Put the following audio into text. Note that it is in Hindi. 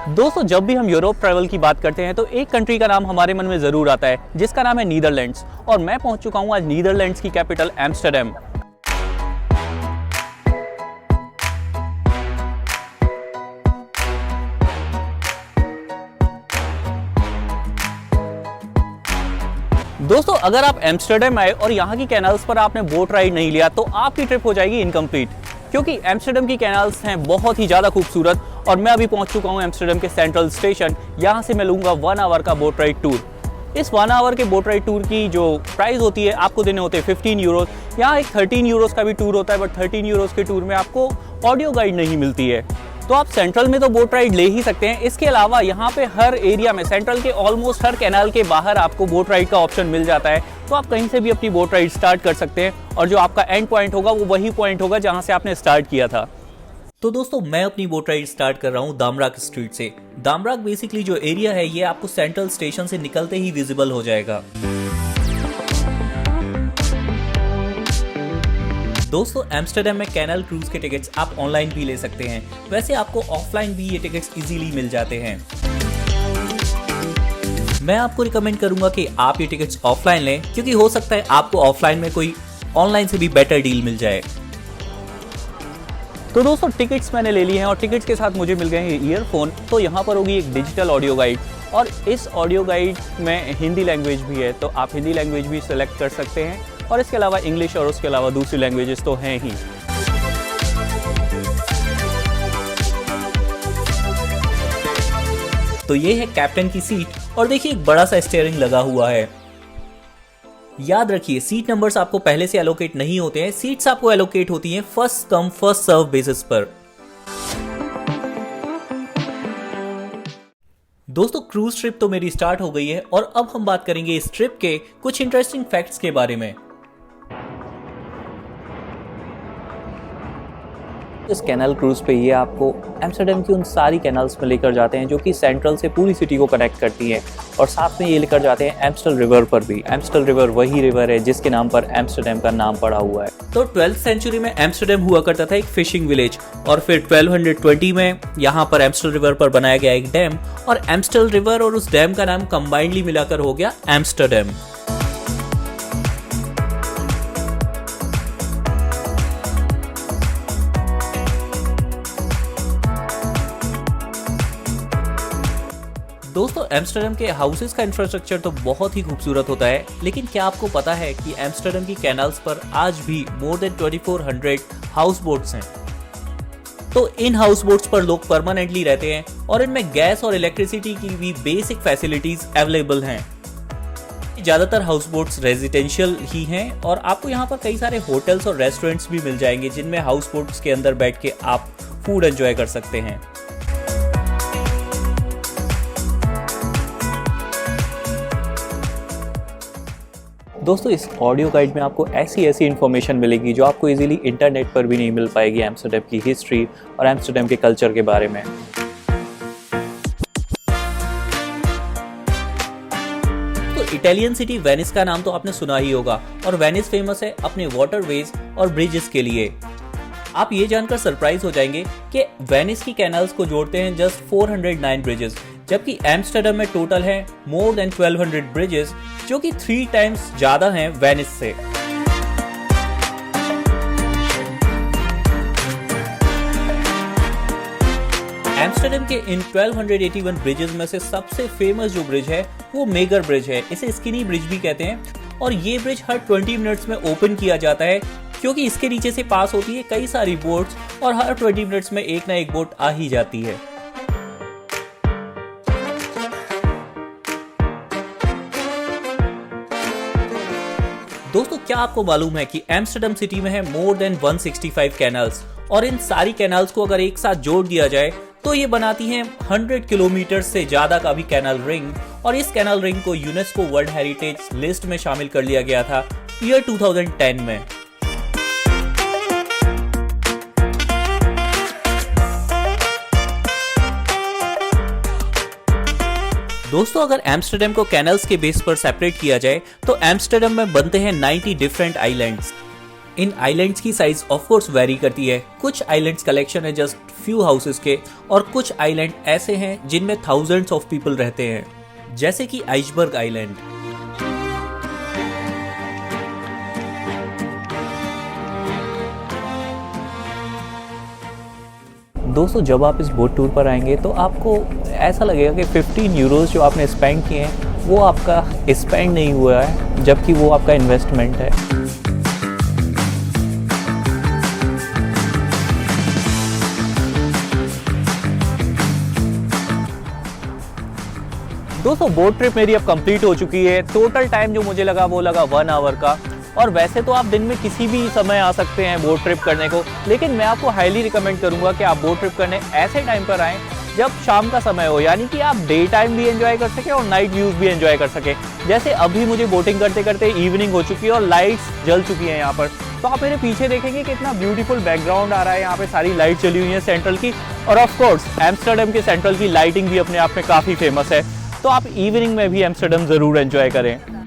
दोस्तों, जब भी हम यूरोप ट्रैवल की बात करते हैं तो एक कंट्री का नाम हमारे मन में ज़रूर आता है, जिसका नाम है नीदरलैंड्स। और मैं पहुंच चुका हूं आज नीदरलैंड्स की कैपिटल एम्स्टर्डम। दोस्तों, अगर आप एम्स्टर्डम आए और यहाँ की कैनाल्स पर आपने बोट राइड नहीं लिया तो आपकी ट्रिप हो जाएगी इनकम्प्लीट, क्योंकि एम्स्टर्डम की कैनाल्स हैं बहुत ही ज़्यादा खूबसूरत। और मैं अभी पहुँच चुका हूँ एम्स्टर्डम के सेंट्रल स्टेशन। यहाँ से मैं लूँगा 1 आवर का बोट राइड टूर। इस 1 आवर के बोट राइड टूर की जो प्राइस होती है, आपको देने होते हैं 15 यूरोज। यहाँ एक 13 यूरोज का भी टूर होता है, बट 13 यूरोज के टूर में आपको ऑडियो गाइड नहीं मिलती है। तो आप सेंट्रल में तो बोट राइड ले ही सकते हैं। इसके अलावा यहाँ पे हर एरिया में, सेंट्रल के ऑलमोस्ट हर कैनाल के बाहर आपको बोट राइड का ऑप्शन मिल जाता है। तो आप कहीं से भी अपनी बोट राइड स्टार्ट कर सकते हैं, और जो आपका एंड पॉइंट होगा वो वही पॉइंट होगा जहाँ से आपने स्टार्ट किया था। तो दोस्तों, मैं अपनी बोट राइड स्टार्ट कर रहा हूँ दामराक स्ट्रीट से। दामराक बेसिकली जो एरिया है ये आपको सेंट्रल स्टेशन से निकलते ही विजिबल हो जाएगा। दोस्तों, एम्स्टर्डम में कैनल क्रूज के टिकट्स आप ऑनलाइन भी ले सकते हैं। वैसे आपको ऑफलाइन भी ये टिकट्स इजीली मिल जाते हैं। मैं आपको रिकमेंड करूंगा कि आप ये टिकट्स ऑफलाइन लें, क्योंकि हो सकता है आपको ऑफलाइन में कोई ऑनलाइन से भी बेटर डील मिल जाए। तो दोस्तों, टिकट्स मैंने ले लिए हैं और टिकट्स के साथ मुझे मिल गए हैं ईयरफोन। तो यहाँ पर होगी एक डिजिटल ऑडियो गाइड, और इस ऑडियो गाइड में हिंदी लैंग्वेज भी है, तो आप हिंदी लैंग्वेज भी सेलेक्ट कर सकते हैं। और इसके अलावा इंग्लिश और उसके अलावा दूसरी लैंग्वेजेस तो हैं ही। तो ये है कैप्टन की सीट, और देखिए एक बड़ा सा स्टीयरिंग लगा हुआ है। याद रखिए, सीट नंबर्स आपको पहले से एलोकेट नहीं होते हैं। सीट्स आपको एलोकेट होती हैं first come first serve basis पर। दोस्तों, क्रूज ट्रिप तो मेरी स्टार्ट हो गई है, और अब हम बात करेंगे इस ट्रिप के कुछ इंटरेस्टिंग फैक्ट्स के बारे में। इस कैनल क्रूज पे ये आपको एम्स्टर्डम की उन सारी कैनल्स में लेकर जाते हैं जो कि सेंट्रल से पूरी सिटी को कनेक्ट करती हैं, और साथ में ये लेकर जाते हैं एम्स्टल रिवर पर भी। एम्स्टल रिवर वही रिवर है जिसके नाम पर एम्स्टर्डम का नाम पड़ा हुआ है। तो 12th सेंचुरी में एम्स्टर्डम हुआ करता था एक फिशिंग विलेज, और फिर 1220 में यहाँ पर एम्स्टल रिवर पर बनाया गया एक डैम, और एम्स्टल रिवर और उस डैम का नाम कंबाइंडली मिलाकर हो गया एम्स्टर्डम। दोस्तों, एम्स्टर्डम के हाउसेस का इंफ्रास्ट्रक्चर तो बहुत ही खूबसूरत होता है, लेकिन क्या आपको पता है कि एम्स्टर्डम की कैनाल्स पर आज भी मोर देन 2400 हाउस बोट्स हैं। तो इन हाउस बोट्स पर लोग परमानेंटली रहते हैं, और इनमें गैस और इलेक्ट्रिसिटी की भी बेसिक फैसिलिटीज अवेलेबल हैं। ज्यादातर हाउस बोट्स रेजिडेंशियल ही हैं, और आपको यहाँ पर कई सारे होटल्स और रेस्टोरेंट्स भी मिल जाएंगे जिनमें हाउस बोट्स के अंदर बैठ के आप फूड एंजॉय कर सकते हैं। दोस्तों, इस ऑडियो गाइड में आपको ऐसी इन्फॉर्मेशन मिलेगी जो आपको इजीली इंटरनेट पर भी नहीं मिल पाएगी, एम्स्टर्डम की हिस्ट्री और एम्स्टर्डम के कल्चर के बारे में। तो इटालियन सिटी वेनिस का नाम तो आपने सुना ही होगा, और वेनिस फेमस है अपने वाटरवेज और ब्रिजेस के लिए। आप ये जानकर सरप्राइज हो जाएंगे कि वेनिस की कैनाल्स को जोड़ते हैं जस्ट 409 ब्रिजेस, जबकि एम्स्टर्डम में टोटल है मोर देन 1200 ब्रिजेस, जो कि 3 टाइम्स ज्यादा हैं वेनिस से। एम्स्टर्डम के इन 1281 ब्रिजेस में से सबसे फेमस जो ब्रिज है वो मेगर ब्रिज है। इसे स्किनी ब्रिज भी कहते हैं, और ये ब्रिज हर 20 मिनट्स में ओपन किया जाता है, क्योंकि इसके नीचे से पास होती है कई सारी बोट्स, और हर 20 मिनट्स में एक ना एक बोट आ ही जाती है। दोस्तों, क्या आपको मालूम है कि एम्स्टर्डम सिटी में है मोर देन 165 कैनाल्स, और इन सारी कैनाल्स को अगर एक साथ जोड़ दिया जाए तो ये बनाती हैं 100 किलोमीटर से ज्यादा का भी कैनाल रिंग, और इस कैनाल रिंग को यूनेस्को वर्ल्ड हेरिटेज लिस्ट में शामिल कर लिया गया था ईयर 2010 में। दोस्तों, अगर एम्स्टर्डम को कैनल्स के बेस पर सेपरेट किया जाए तो एम्स्टर्डम में बनते हैं 90 डिफरेंट आइलैंड्स। इन आइलैंड्स की साइज ऑफ कोर्स वेरी करती है। कुछ आइलैंड्स कलेक्शन है जस्ट फ्यू हाउसेस के, और कुछ आइलैंड ऐसे हैं जिनमें थाउजेंड्स ऑफ पीपल रहते हैं, जैसे कि आइसबर्ग आइलैंड। दोस्तों जब आप इस बोट टूर पर आएंगे तो आपको ऐसा लगेगा कि 15 यूरोज जो आपने स्पेंड किए हैं वो आपका स्पेंड नहीं हुआ है, जबकि वो आपका इन्वेस्टमेंट है। दोस्तों बोट ट्रिप मेरी अब कंप्लीट हो चुकी है। टोटल टाइम जो मुझे लगा वो लगा 1 आवर का। और वैसे तो आप दिन में किसी भी समय आ सकते हैं बोट ट्रिप करने को, लेकिन मैं आपको हाईली रिकमेंड करूंगा कि आप बोट ट्रिप करने ऐसे टाइम पर आएँ जब शाम का समय हो, यानी कि आप डे टाइम भी एंजॉय कर सके और नाइट व्यूज भी एंजॉय कर सके। जैसे अभी मुझे बोटिंग करते करते इवनिंग हो चुकी है और लाइट्स जल चुकी हैं यहाँ पर। तो आप मेरे पीछे देखेंगे कितना ब्यूटीफुल बैकग्राउंड आ रहा है, यहाँ पे सारी लाइट चली हुई है सेंट्रल की। और ऑफ कोर्स एम्स्टर्डम के सेंट्रल की लाइटिंग भी अपने आप में काफ़ी फेमस है। तो आप इवनिंग में भी एम्स्टर्डम ज़रूर एंजॉय करें।